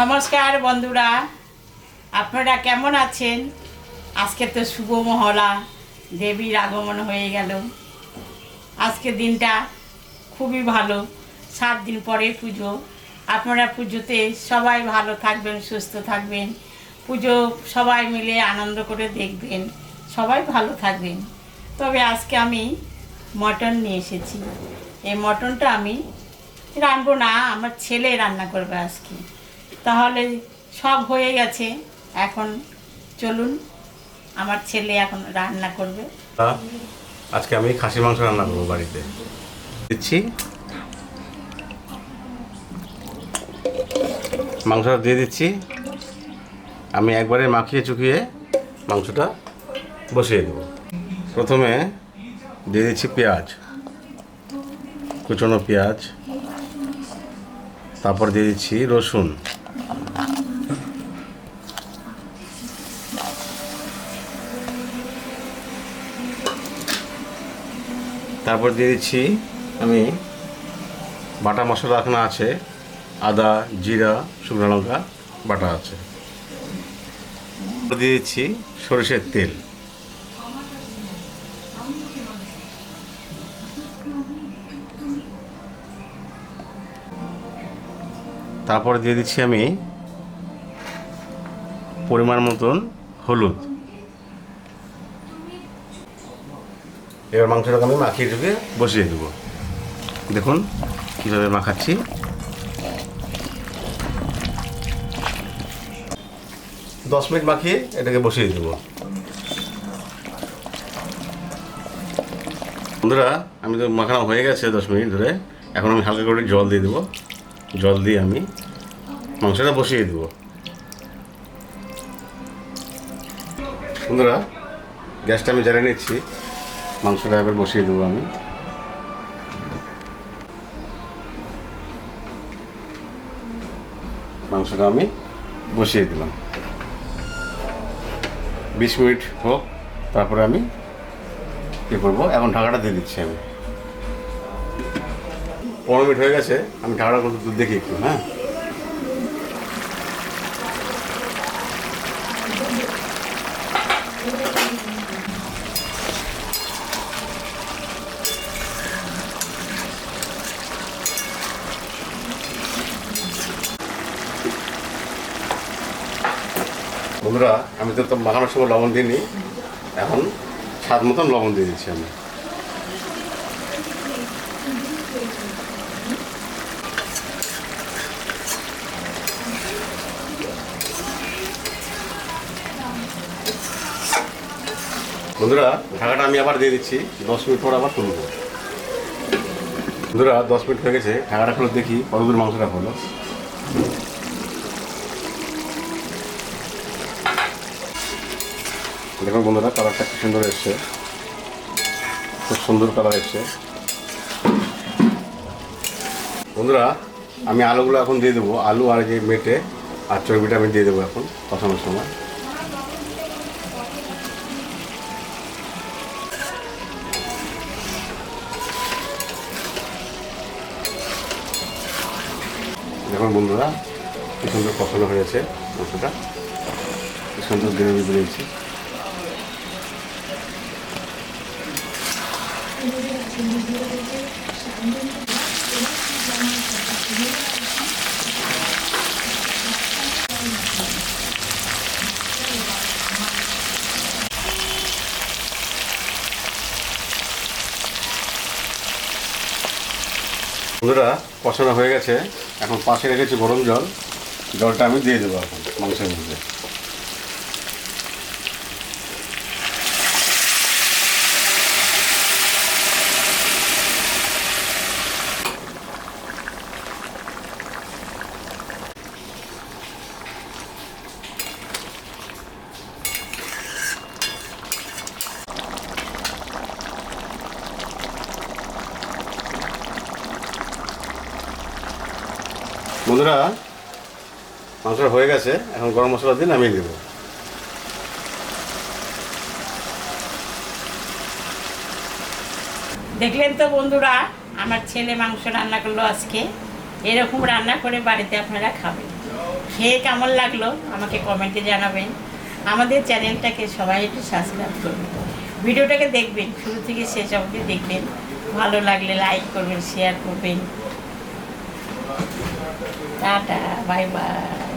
নমস্কার বন্ধুরা, আপনারা কেমন আছেন? আজকে তো শুভ মহলা, দেবীর আগমন হয়ে গেল। আজকের দিনটা খুবই ভালো। 7 দিন পরে পুজো। আপনারা পুজোতে সবাই ভালো থাকবেন, সুস্থ থাকবেন, পুজো সবাই মিলে আনন্দ করে দেখবেন, সবাই ভালো থাকবেন। তবে আজকে আমি মটন নিয়ে এসেছি। এই মটনটা আমি রাঁধবো না, আমার ছেলে রান্না করবে আজকে। তাহলে সব হয়ে গেছে, এখন চলুন, আমার ছেলে এখন রান্না করবে। আজকে আমি খাসি মাংস রান্না করবো বাড়িতে। দিচ্ছি, মাংসটা দিয়ে দিচ্ছি। আমি একবারে মাখিয়ে চুকিয়ে মাংসটা বসিয়ে দেবো। প্রথমে দিয়ে দিচ্ছি পেঁয়াজ, কুচনো পেঁয়াজ। তারপর দিয়ে দিচ্ছি রসুন, তারপর দিয়ে দিচ্ছি আমি বাটা মশলা রাখনা আছে, আদা, জিরা, শুকনো লঙ্কা বাটা আছে। দিয়ে দিচ্ছি সরষের তেল। তারপরে দিয়ে দিচ্ছি আমি পরিমাণ মতন হলুদ। এবার মাংসটাকে আমি মাখিয়ে ঢুকে বসিয়ে দেবো। দেখুন কীভাবে মাখাচ্ছি। 10 মিনিট মাখিয়ে এটাকে বসিয়ে দেবো। বন্ধুরা, আমি তো মাখানো হয়ে গেছে 10 মিনিট ধরে। এখন আমি হালকা করে জল দিয়ে দেবো। জল দিয়ে আমি মাংসটা বসিয়ে দেবো। বন্ধুরা, গ্যাসটা আমি জ্বালিয়ে নিচ্ছি। মাংসটা এবার বসিয়ে দেবো আমি। মাংসটা আমি বসিয়ে দিলাম। 20 মিনিট হোক, তারপরে আমি কী করবো, এখন ঢাকাটা দিয়ে দিচ্ছি আমি। 15 মিনিট হয়ে গেছে, আমি ঢাকাটা কিন্তু দুধ দেখি একটু। হ্যাঁ, বন্ধুরা, আমি তো মাখানোর সময় লবণ দিইনি, এখন স্বাদ মতন লবণ দিয়ে দিচ্ছি আমি। বন্ধুরা, ঢাকাটা আমি আবার দিয়ে দিচ্ছি। 10 মিনিট পর আবার তুলব। বন্ধুরা, 10 মিনিট হয়ে গেছে, ঢাকাটা খুলে দেখি কতদূর মাংসটা হলো। দেখুন বন্ধুরা, কালারটা খুব সুন্দর এসছে, খুব সুন্দর কালার এসছে। বন্ধুরা, আমি আলুগুলো এখন দিয়ে দেবো। আলু আর যে মেটে আর চর্বিটা আমি দিয়ে দেবো এখন কষানোর সময়। দেখুন বন্ধুরা, কি সুন্দর কষানো হয়েছে মাংসটা, কি সুন্দর গ্রেভি বেরিয়েছে। বন্ধুরা, কষানো হয়ে গেছে, এখন পাশে রেখেছি গরম জল। জলটা আমি দিয়ে দেবো এখন মাংসের মধ্যে। বন্ধুরা, মাংসটা হয়ে গেছে, এখন গরম মশলা দিয়ে নামিয়ে দেবো। দেখলেন তো বন্ধুরা, আমার ছেলে মাংস রান্না করলো আজকে। এরকম রান্না করে বাড়িতে আপনারা খাবেন। খেয়ে কেমন লাগলো আমাকে কমেন্টে জানাবেন। আমাদের চ্যানেলটাকে সবাই একটু সাবস্ক্রাইব করবেন, ভিডিওটাকে দেখবেন শুরু থেকে শেষ অবধি দেখবেন। ভালো লাগলে লাইক করবেন, শেয়ার করবেন। Tata, bye bye.